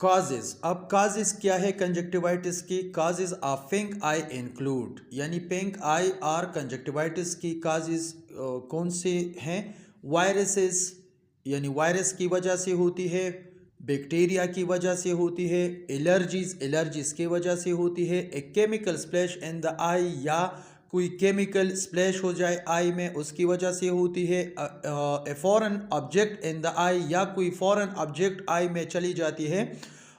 Causes. अब causes क्या है कंजक्टिवाइटिस की? Causes of pink I include, यानी पिंक आई और कंजक्टिवाइटिस की काजेज कौन से हैं? वायरसेस, यानी वायरस की वजह से होती है, बैक्टीरिया की वजह से होती है, एलर्जीज की वजह से होती है, a chemical splash in the eye, या कोई केमिकल स्प्लैश हो जाए आई में उसकी वजह से होती है, a foreign object in the eye, या कोई फॉरेन ऑब्जेक्ट आई में चली जाती है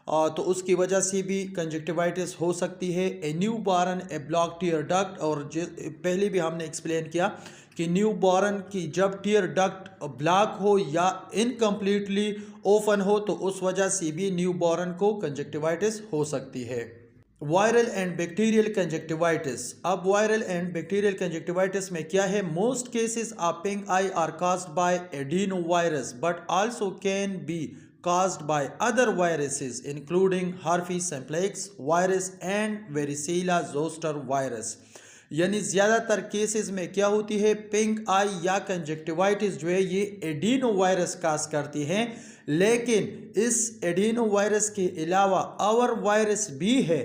तो उसकी वजह से भी कंजक्टिवाइटिस हो सकती है। A newborn a block tear duct, और पहले भी हमने एक्सप्लेन किया कि न्यू बॉर्न की जब टीयर डक्ट ब्लॉक हो या इनकम्प्लीटली ओपन हो तो उस वजह से भी न्यू बॉर्न को कंजक्टिवाइटिस हो सकती है। Viral and bacterial conjunctivitis. अब वायरल एंड बैक्टीरियल कंजक्टिवाइटिस में क्या है? Most cases of pink I R caused by adenovirus but also can be caused by other viruses including herpes simplex virus and varicella zoster virus। यानी ज़्यादातर cases में क्या होती है? पिंक आई या कंजक्टिवाइटिस जो है ये एडिनो वायरस काज करती हैं, लेकिन इस एडिनो वायरस के अलावा और वायरस भी है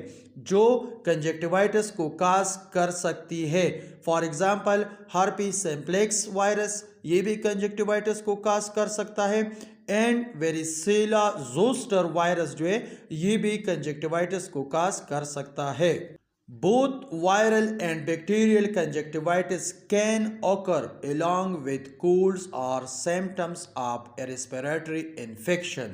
जो कंजक्टिवाइटिस को काज कर सकती है। For example herpes simplex virus, ये भी कंजक्टिवाइटिस को काज कर सकता है, एंड वेरिसेला जोस्टर वायरस जो है ये भी कंजक्टिवाइटिस को काज कर सकता है। Both viral and bacterial conjunctivitis can occur along with colds or symptoms of a respiratory infection।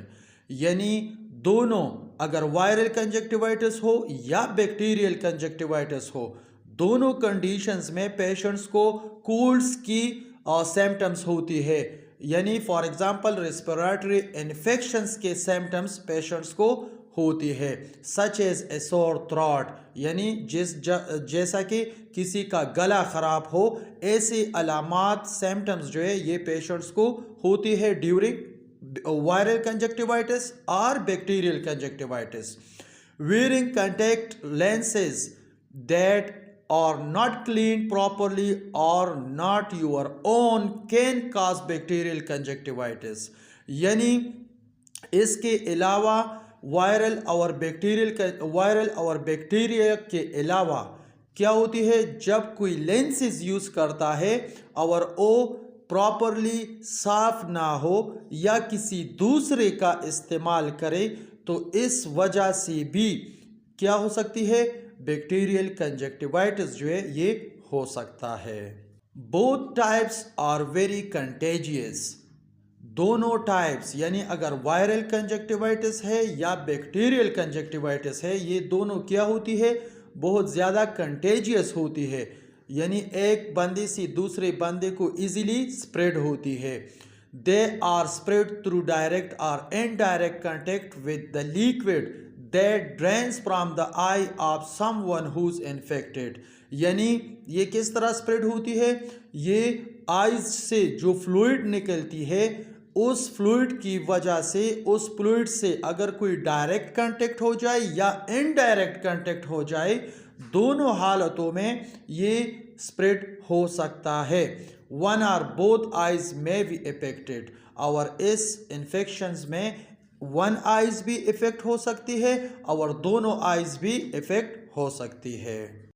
यानी दोनों, अगर वायरल कंजक्टिवाइटिस हो या बैक्टीरियल कंजक्टिवाइटिस हो, दोनों कंडीशंस में पेशेंट्स को कोल्ड्स की सिम्टम्स होती है। यानी फॉर एग्जांपल रेस्पिरेटरी इन्फेक्शंस के सिम्टम्स पेशेंट्स को होती है, such as a sore throat, यानी जैसा कि किसी का गला खराब हो, ऐसी अलामात सिम्टम्स जो है ये पेशेंट्स को होती है ड्यूरिंग वायरल कंजक्टिवाइटिस और bacterial conjunctivitis. wearing contact lenses that are not cleaned properly or not your own can cause bacterial conjunctivitis। यानी इसके अलावा वायरल और बैक्टीरिया के अलावा क्या होती है? जब कोई लेंसेज यूज करता है और वो प्रॉपरली साफ ना हो या किसी दूसरे का इस्तेमाल करे तो इस वजह से भी क्या हो सकती है? बैक्टीरियल कंजक्टिवाइटिस जो है ये हो सकता है। Both types are very contagious. दोनों टाइप्स, यानी अगर वायरल कंजक्टिवाइटिस है या बैक्टीरियल कंजक्टिवाइटिस है, ये दोनों क्या होती है? बहुत ज़्यादा कंटेजियस होती है, यानी एक बंदे से दूसरे बंदे को इजीली स्प्रेड होती है। They are spread through direct और indirect contact with the liquid that drains from the eye of someone who is infected. यानी ये किस तरह स्प्रेड होती है? ये आइज से जो फ्लूइड निकलती है उस फ्लूइड की वजह से, उस फ्लूइड से अगर कोई डायरेक्ट कांटेक्ट हो जाए या इनडायरेक्ट कांटेक्ट हो जाए, दोनों हालतों में ये स्प्रेड हो सकता है। वन आर बोथ आइज में भी इफेक्टेड, और इस इन्फेक्शंस में वन आइज भी इफेक्ट हो सकती है और दोनों आइज भी इफेक्ट हो सकती है।